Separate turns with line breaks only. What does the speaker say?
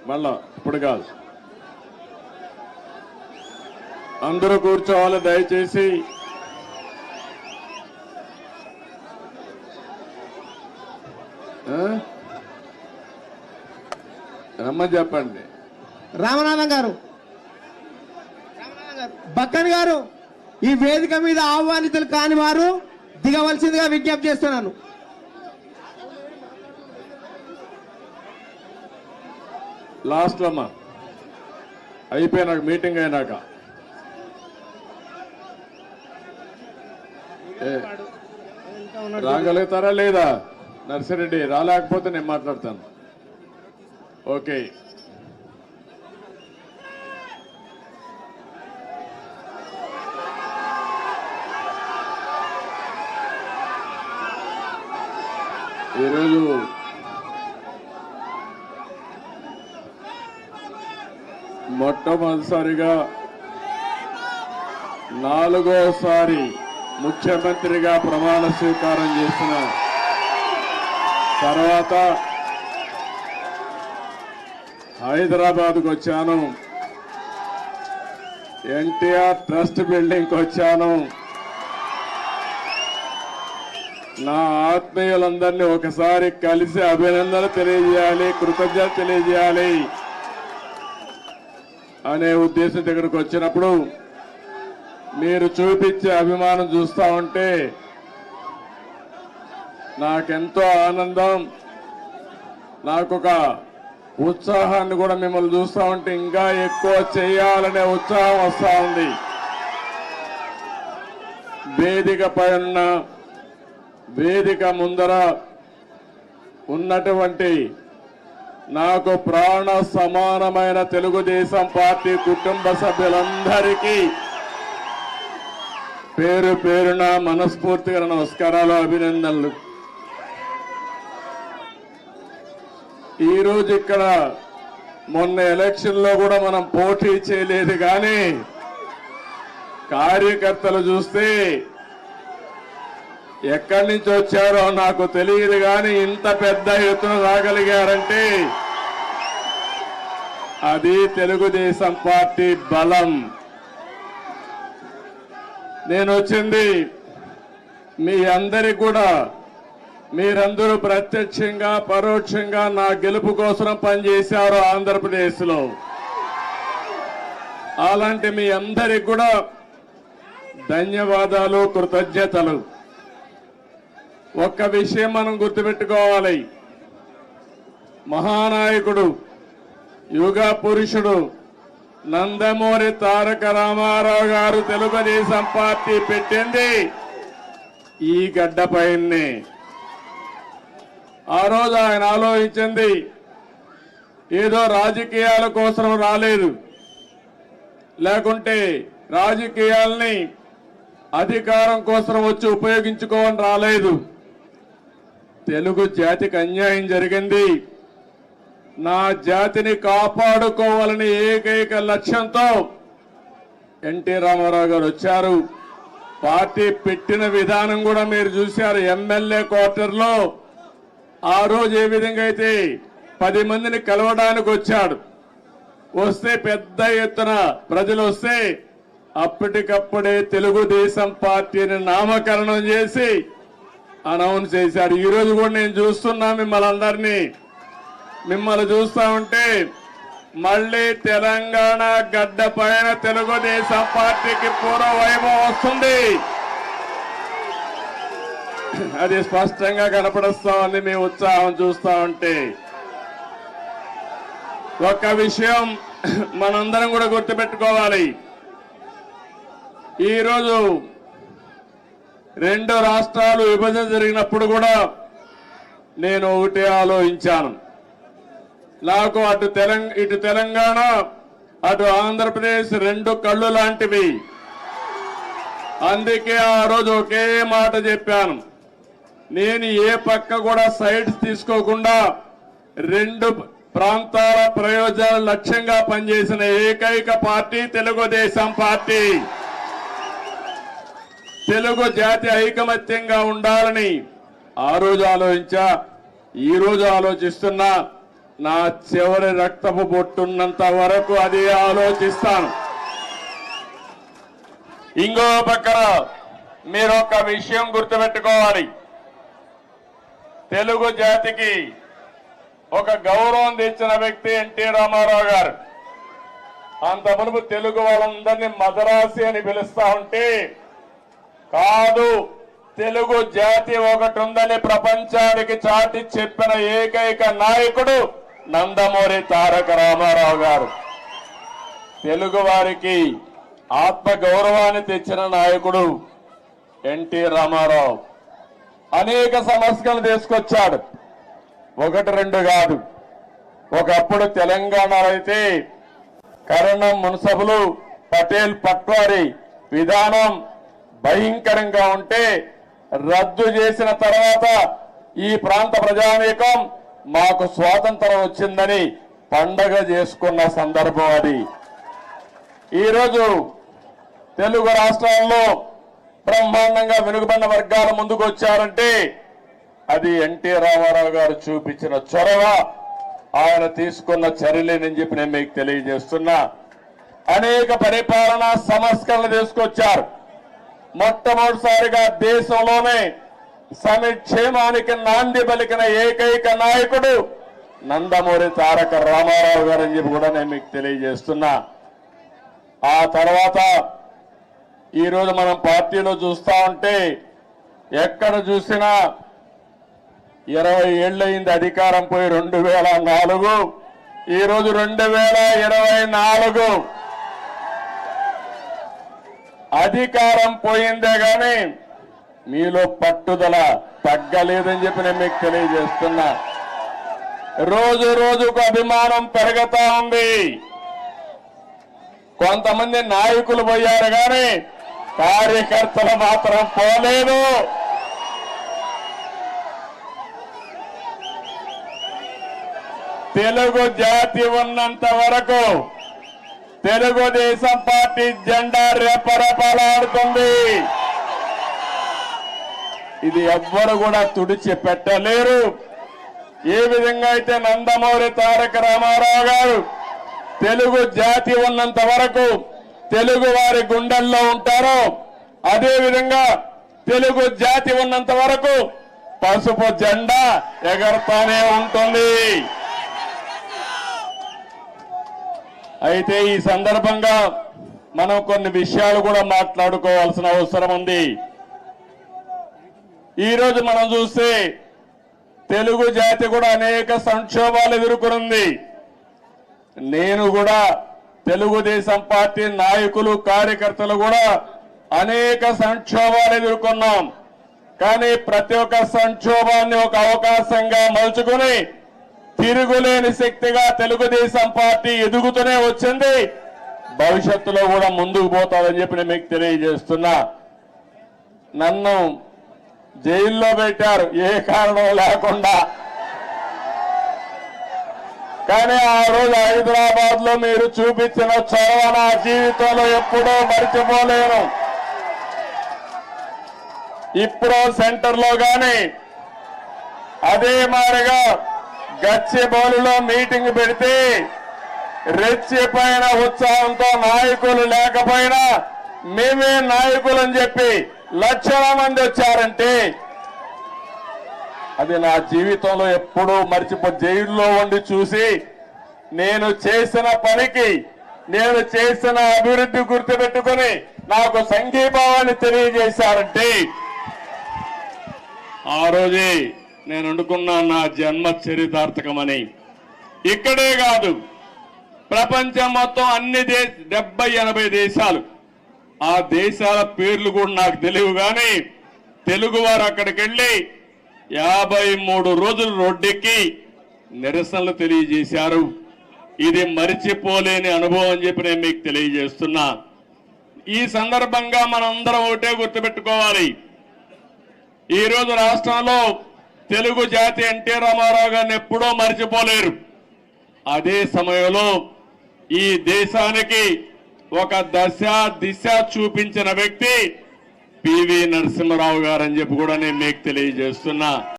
మళ్ళా ఇప్పుడు కాదు. అందరూ కూర్చోవాలి దయచేసి. రమ్మని చెప్పండి.
రామనాథం గారు, బక్కన్ గారు, ఈ వేదిక మీద ఆహ్వానితులు కాని వారు దిగవలసిందిగా విజ్ఞప్తి చేస్తున్నాను.
లాస్ట్ అమ్మా అయిపోయినాక మీటింగ్ అయినాక రాగలుగుతారా లేదా? నర్సిరెడ్డి రాలేకపోతే నేను మాట్లాడతాను. ఓకే, ఈరోజు మొట్టమొదటిసారిగా 4వసారి ముఖ్యమంత్రిగా ప్రమాణ స్వీకారం చేసిన తర్వాత హైదరాబాద్కు వచ్చాను. ఎన్టీఆర్ ట్రస్ట్ బిల్డింగ్కి వచ్చాను. నా ఆత్మీయులందరినీ ఒకసారి కలిసి అభినందనలు తెలియజేయాలి, కృతజ్ఞత తెలియజేయాలి అనే ఉద్దేశం దగ్గరకు వచ్చినప్పుడు మీరు చూపించే అభిమానం చూస్తా ఉంటే నాకెంతో ఆనందం, నాకొక ఉత్సాహాన్ని కూడా మిమ్మల్ని చూస్తా ఉంటే ఇంకా ఎక్కువ చేయాలనే ఉత్సాహం వస్తా ఉంది. వేదిక పైన వేదిక ముందర ఉన్నటువంటి నాకు ప్రాణ సమానమైన తెలుగుదేశం పార్టీ కుటుంబ సభ్యులందరికీ పేరు పేరున మనస్ఫూర్తిగా నమస్కారాలు, అభినందనలు. ఈరోజు ఇక్కడ మొన్న ఎలక్షన్ లో కూడా మనం పోటీ చేయలేదు, కానీ కార్యకర్తలు చూస్తే ఎక్కడి నుంచి వచ్చారో నాకు తెలియదు, కానీ ఇంత పెద్ద ఎత్తున రాగలిగారంటే అది తెలుగుదేశం పార్టీ బలం. నేను వచ్చింది మీ అందరికి కూడా, మీరందరూ ప్రత్యక్షంగా పరోక్షంగా నా గెలుపు కోసం పనిచేశారు ఆంధ్రప్రదేశ్లో. అలాంటి మీ అందరికి కూడా ధన్యవాదాలు, కృతజ్ఞతలు. ఒక్క విషయం మనం గుర్తుపెట్టుకోవాలి, మహానాయకుడు యుగ పురుషుడు నందమూరి తారక రామారావు గారు తెలుగుదేశం పార్టీ పెట్టింది ఈ గడ్డపైనే. ఆ రోజు ఆయన ఆలోచించింది ఏదో రాజకీయాల కోసం రాలేదు, లేకుంటే రాజకీయాల్ని అధికారం కోసం వచ్చి ఉపయోగించుకోవని రాలేదు. తెలుగు జాతికి అన్యాయం జరిగింది, నా జాతిని కాపాడుకోవాలని ఏకైక లక్ష్యంతో ఎన్టీ రామారావు గారు వచ్చారు. పార్టీ పెట్టిన విధానం కూడా మీరు చూశారు. ఎమ్మెల్యే క్వార్టర్లో ఆ రోజు ఏ విధంగా అయితే 10 మందిని కలవడానికి వచ్చాడు, వస్తే పెద్ద ఎత్తున ప్రజలు వస్తే అప్పటికప్పుడే తెలుగుదేశం పార్టీని నామకరణం చేసి అనౌన్స్ చేశారు. ఈ రోజు కూడా నేను చూస్తున్నా మిమ్మల్ని చూస్తా ఉంటే మళ్ళీ తెలంగాణ గడ్డ పైన తెలుగుదేశం పార్టీకి పూర్వ వైభవం వస్తుంది. అది స్పష్టంగా కనపడుస్తా ఉంది మీ ఉత్సాహం చూస్తా ఉంటే. ఒక్క విషయం మనందరం కూడా గుర్తుపెట్టుకోవాలి, ఈరోజు 2 రాష్ట్రాలు విభజన జరిగినప్పుడు కూడా నేను ఒకటే ఆలోచించాను, నాకు ఇటు తెలంగాణ అటు ఆంధ్రప్రదేశ్ 2 కళ్ళు లాంటివి. అందుకే ఆ రోజు ఒకే మాట చెప్పాను, నేను ఏ పక్క కూడా సైడ్స్ తీసుకోకుండా 2 ప్రాంతాల ప్రయోజనాల లక్ష్యంగా పనిచేసిన ఏకైక పార్టీ తెలుగుదేశం పార్టీ. తెలుగు జాతి ఐకమత్యంగా ఉండాలని ఆ రోజు ఆలోచించా, ఈ రోజు ఆలోచిస్తున్నా. నా చివరి రక్తపు బొట్టున్నంత వరకు అది ఆలోచిస్తాను. ఇంకో పక్కన మీరు ఒక విషయం గుర్తుపెట్టుకోవాలి. తెలుగు జాతికి ఒక గౌరవం తెచ్చిన వ్యక్తి ఎన్టీ రామారావు గారు. అంత మునుపు తెలుగు వాళ్ళందరినీ మదరాసి అని పిలుస్తా ఉంటే, కాదు తెలుగు జాతి ఒకటి ఉందని ప్రపంచానికి చాటి చెప్పిన ఏకైక నాయకుడు నందమూరి తారక రామారావు గారు. తెలుగు వారికి ఆత్మ గౌరవాన్ని తెచ్చిన నాయకుడు ఎన్టీ రామారావు. అనేక సమస్యలు తీసుకొచ్చాడు, ఒకటి రెండు కాదు. ఒకప్పుడు తెలంగాణలో అయితే కరణం మున్సబులు పటేల్ పట్వారి విధానం భయంకరంగా ఉంటే రద్దు చేసిన తర్వాత ఈ ప్రాంత ప్రజానీకం మాకు స్వాతంత్రం వచ్చిందని పండగ చేసుకున్న సందర్భం అది. ఈరోజు తెలుగు రాష్ట్రాల్లో బ్రహ్మాండంగా వెనుకబడిన వర్గాల ముందుకు వచ్చారంటే అది ఎన్టీ రామారావు గారు చూపించిన చొరవ, ఆయన తీసుకున్న చర్యలేనని చెప్పి నేను మీకు తెలియజేస్తున్నా. అనేక పరిపాలనా సంస్కరణలు తీసుకొచ్చారు. మొట్టమొదటిసారిగా దేశంలోనే సంక్షేమానికి నాంది పలికిన ఏకైక నాయకుడు నందమూరి తారక రామారావు గారు అని చెప్పి కూడా నేను మీకు తెలియజేస్తున్నా. ఆ తర్వాత ఈరోజు మనం పార్టీలో చూస్తా ఉంటే ఎక్కడ చూసినా 20 ఏళ్ళయింది అధికారం పోయి 2004, ఈరోజు 2024. అధికారం పోయిందే గాని మీలో పట్టుదల తగ్గలేదని చెప్పి నేను మీకు తెలియజేస్తున్నా. రోజు రోజుకు అభిమానం పెరుగుతా ఉంది. కొంతమంది నాయకులు పోయారు కానీ కార్యకర్తలు మాత్రం పోలేదు. తెలుగు జాతి ఉన్నంత వరకు తెలుగుదేశం పార్టీ జెండా రెపరెపలాడుతుంది. ఇది ఎవ్వరు కూడా తుడిచి పెట్టలేరు. ఏ విధంగా అయితే నందమూరి తారక రామారావు గారు తెలుగు జాతి ఉన్నంత వరకు తెలుగు వారి గుండెల్లో ఉంటారో, అదే విధంగా తెలుగు జాతి ఉన్నంత వరకు పసుపు జెండా ఎగరతానే ఉంటుంది. అయితే ఈ సందర్భంగా మనం కొన్ని విషయాలు కూడా మాట్లాడుకోవాల్సిన అవసరం ఉంది. ఈరోజు మనం చూస్తే తెలుగు జాతి కూడా అనేక సంక్షోభాలు ఎదుర్కొంది. నేను కూడా తెలుగుదేశం పార్టీ నాయకులు కార్యకర్తలు కూడా అనేక సంక్షోభాలు ఎదుర్కొన్నాం. కానీ ప్రతి ఒక్క సంక్షోభాన్ని ఒక అవకాశంగా మలుచుకుని తిరుగులేని శక్తిగా తెలుగుదేశం పార్టీ ఎదుగుతూనే వచ్చింది. భవిష్యత్తులో కూడా ముందుకు పోతాదని చెప్పి నేను మీకు తెలియజేస్తున్నా. నన్ను జైల్లో పెట్టారు ఏ కారణం లేకుండా. కానీ ఆ రోజు హైదరాబాద్ లో మీరు చూపించిన చొరవ నా జీవితంలో ఎప్పుడూ మర్చిపోలేను. ఇప్పుడు సెంటర్ లో గాని అదే మాదిరిగా గచ్చిబౌలిలో మీటింగ్ పెడితే రెచ్చిపోయిన ఉత్సాహంతో నాయకులు లేకపోయినా మేమే నాయకులని చెప్పి లక్షల మంది వచ్చారంటే అది నా జీవితంలో ఎప్పుడూ జైల్లో ఉండి చూసి నేను చేసిన పనికి, నేను చేసిన అభివృద్ధి గుర్తుపెట్టుకుని నాకు సంఘీభావాన్ని తెలియజేశారంటే ఆ రోజే నేను అనుకున్నా నా జన్మ చరితార్థకమని. ఇక్కడే కాదు, ప్రపంచం మొత్తం అన్ని 70-80 దేశాలు, ఆ దేశాల పేర్లు కూడా నాకు తెలియవు. కానీ తెలుగు వారు అక్కడికి వెళ్ళి 53 రోజులు రోడ్డెక్కి నిరసనలు తెలియజేశారు. ఇది మరిచిపోలేని అనుభవం అని చెప్పి నేను మీకు తెలియజేస్తున్నా. ఈ సందర్భంగా మనందరం ఒకటే గుర్తుపెట్టుకోవాలి. ఈరోజు రాష్ట్రంలో తెలుగు జాతి ఎన్టీ రామారావు గారిని ఎప్పుడూ మరిచిపోలేరు. అదే సమయంలో ఈ దేశానికి ఒక దిశ చూపించిన వ్యక్తి పివి నరసింహారావు గారు అని చెప్పి కూడా నేను మీకు తెలియజేస్తున్నా.